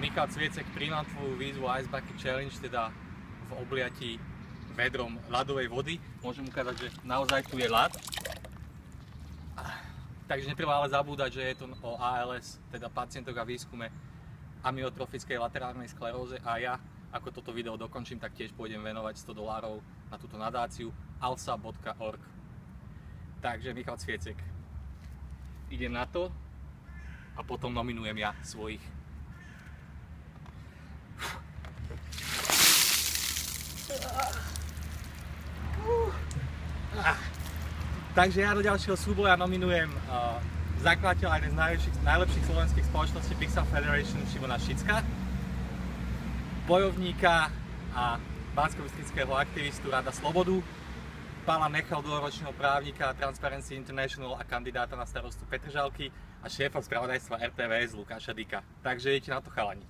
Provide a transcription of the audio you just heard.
Michal Cviecek, príjmam tvoju výzvu Ice Bucket Challenge, teda v obliatí vedrom ľadovej vody. Môžem ukázať, že naozaj tu je ľad. Takže netreba ale zabúdať, že je to o ALS, teda pacientok a výskume amyotrofickej laterálnej skleróze, a ja, ako toto video dokončím, tak tiež pôjdem venovať $100 na túto nadáciu alsa.org. Takže Michal Cviecek, idem na to a potom nominujem ja svojich. Takže ja do ďalšieho súboja nominujem zakladateľa jednej z najlepších slovenských spoločností Pixel Federation Šimona Šicka, bojovníka a banskobystrického aktivistu Rada Slobodu, pána Nechal, dlhoročného právnika Transparency International a kandidáta na starostu Petržalky a šéfa spravodajstva RTVS Lukáša Dyka. Takže idete na to, chalani.